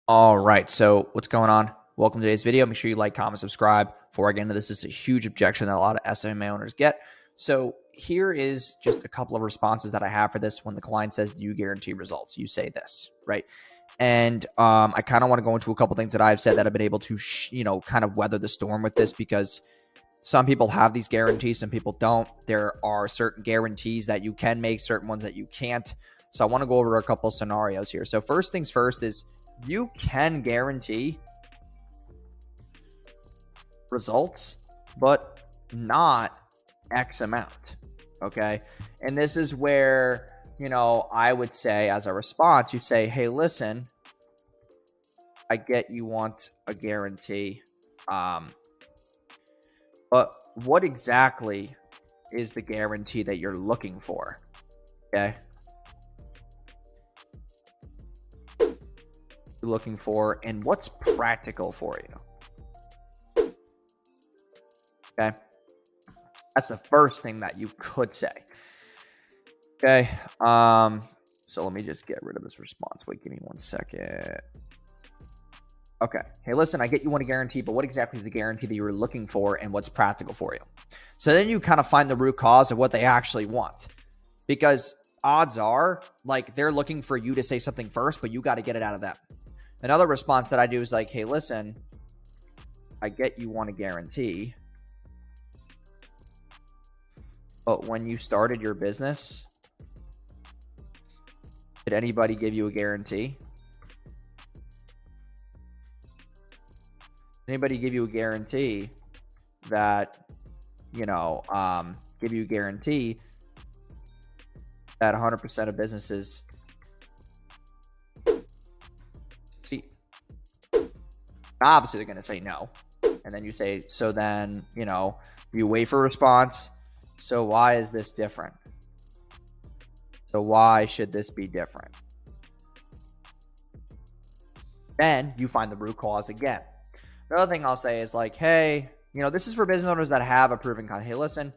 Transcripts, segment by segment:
All right, so what's going on? Welcome to today's video. Make sure you like, comment, subscribe. Before I get into this is a huge objection that a lot of SMMA owners get. So here is just a couple of responses that I have for this. When the client says, do you guarantee results? You say this, right? And I kind of want to go into a couple things that I've said that I've been able to, kind of weather the storm with this, because some people have these guarantees, some people don't. There are certain guarantees that you can make, certain ones that you can't. So I want to go over a couple scenarios here. So first things first is, you can guarantee results, but not X amount. Okay. And this is where, I would say as a response, you say, hey, listen, I get you want a guarantee. But what exactly is the guarantee that you're looking for? Okay. Looking for, and what's practical for you. Okay, that's the first thing that you could say. Okay, so let me just get rid of this response. Wait, give me 1 second. Okay, hey, listen, I get you want a guarantee, but what exactly is the guarantee that you're looking for, and what's practical for you? So then you kind of find the root cause of what they actually want, because odds are, like, they're looking for you to say something first, but you got to get it out of them. Another response that I do is like, hey, listen, I get you want a guarantee, but when you started your business, did anybody give you a guarantee? Anybody give you a guarantee that, give you a guarantee that 100% of businesses see? Obviously, they're going to say no. And then you say, so then, you wait for a response. So why is this different? So why should this be different? Then you find the root cause again. The other thing I'll say is like, hey, this is for business owners that have a proven concept. Hey, listen,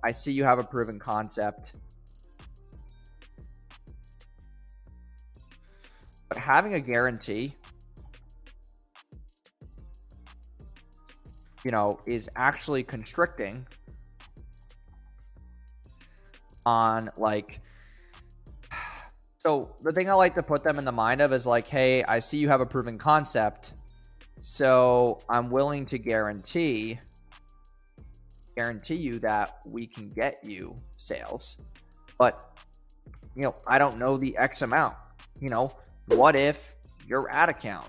I see you have a proven concept, but having a guarantee, is actually constricting on, like, so the thing I like to put them in the mind of is like, hey, I see you have a proven concept, so I'm willing to guarantee you that we can get you sales, but I don't know the X amount. What if your ad account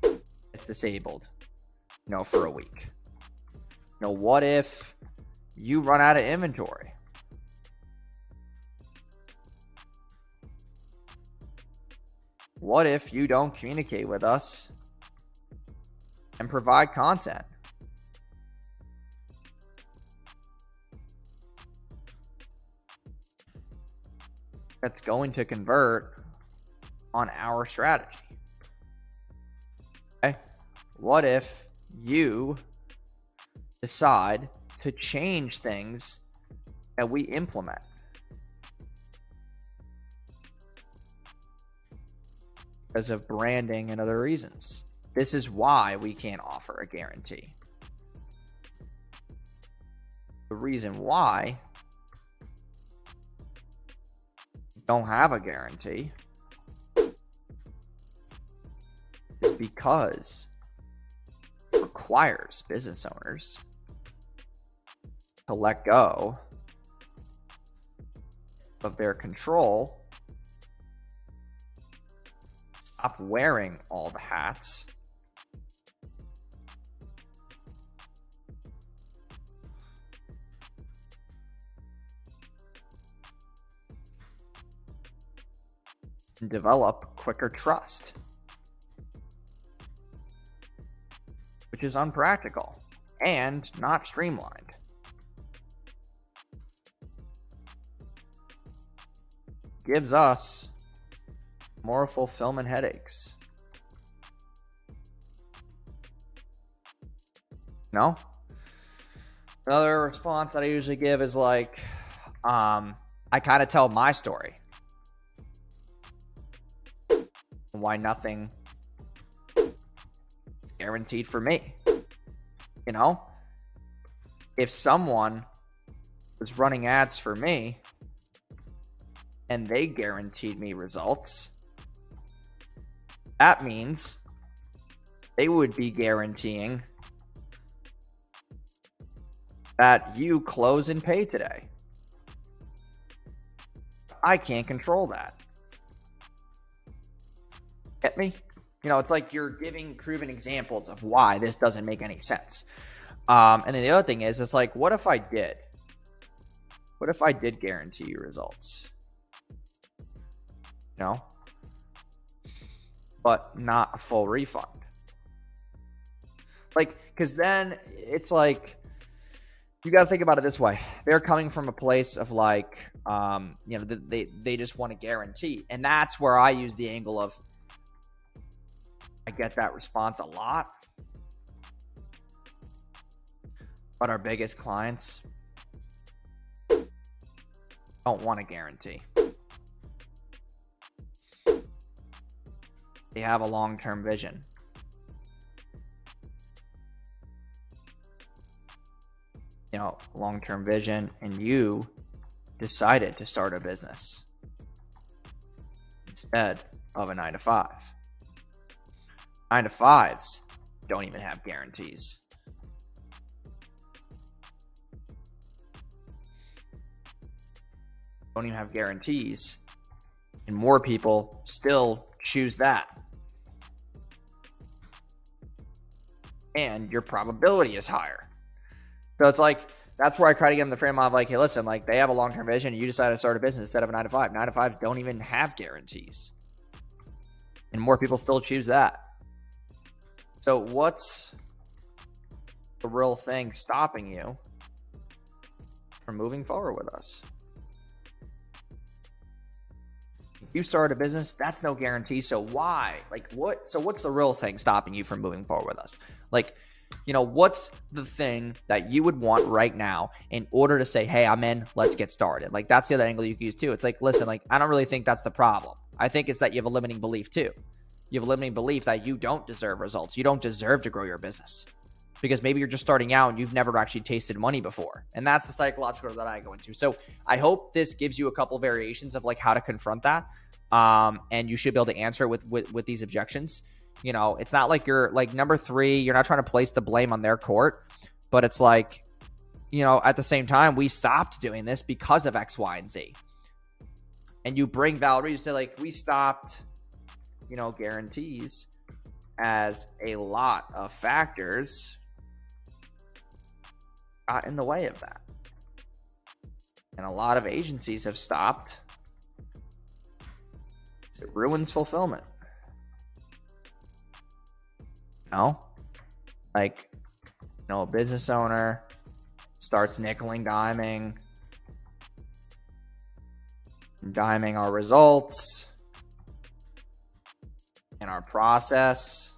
is disabled, for a week? What if you run out of inventory? What if you don't communicate with us and provide content? That's going to convert on our strategy. Okay. What if you decide to change things that we implement because of branding and other reasons? This is why we can't offer a guarantee. The reason why we don't have a guarantee is because it requires business owners to let go of their control, stop wearing all the hats, and develop quicker trust, which is unpractical and not streamlined. Gives us more fulfillment headaches. Another response that I usually give is like, I kind of tell my story. Why nothing guaranteed for me. You know, if someone was running ads for me and they guaranteed me results, that means they would be guaranteeing that you close and pay today. I can't control that. Get me? You know, it's like you're giving proven examples of why this doesn't make any sense. And then the other thing is, it's like, what if I did? What if I did guarantee you results? You know? But not a full refund. Like, because then it's like, you got to think about it this way. They're coming from a place of like, you know, they just want to guarantee. And that's where I use the angle of, I get that response a lot. But our biggest clients don't want to guarantee. They have a long-term vision. You know, long-term vision, and you decided to start a business instead of a 9-to-5. 9-to-5s don't even have guarantees. Don't even have guarantees, and more people still choose that. And your probability is higher. So it's like, that's where I try to get them the frame of like, hey, listen, like they have a long-term vision and you decided to start a business instead of a 9-to-5. 9-to-5s don't even have guarantees. And more people still choose that. So what's the real thing stopping you from moving forward with us? If you start a business, that's no guarantee. So why? Like what? So what's the real thing stopping you from moving forward with us? Like, you know, what's the thing that you would want right now in order to say, hey, I'm in, let's get started? Like that's the other angle you can use too. It's like, listen, like I don't really think that's the problem. I think it's that you have a limiting belief too. You have a limiting belief that you don't deserve results. You don't deserve to grow your business because maybe you're just starting out and you've never actually tasted money before. And that's the psychological that I go into. So I hope this gives you a couple variations of like how to confront that. And you should be able to answer it with these objections. You know, it's not like you're like number 3, you're not trying to place the blame on their court, but it's like, you know, at the same time, we stopped doing this because of X, Y, and Z. And you bring value, you say like, we stopped, you know, guarantees as a lot of factors got in the way of that. And a lot of agencies have stopped. It ruins fulfillment. You know, like, you know, a business owner starts nickel and diming our results and our process.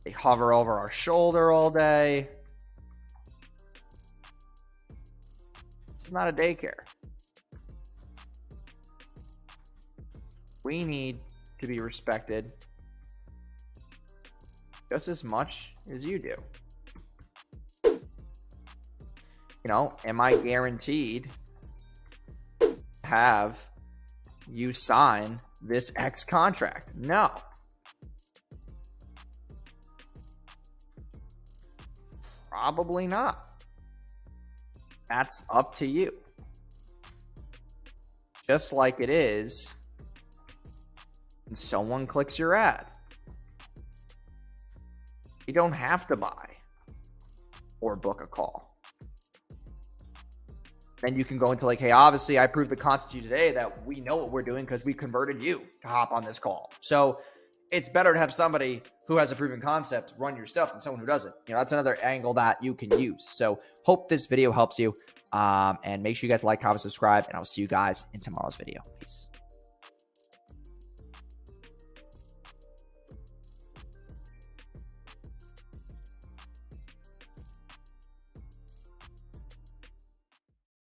They hover over our shoulder all day. It's not a daycare. We need to be respected just as much as you do. You know, am I guaranteed to have you sign this X contract? No. Probably not. That's up to you. Just like it is when someone clicks your ad. You don't have to buy or book a call. Then you can go into like, hey, obviously I proved the concept to you today that we know what we're doing because we converted you to hop on this call. So it's better to have somebody who has a proven concept run your stuff than someone who doesn't. You know, that's another angle that you can use. So hope this video helps you. And make sure you guys like, comment, subscribe, and I'll see you guys in tomorrow's video. Peace.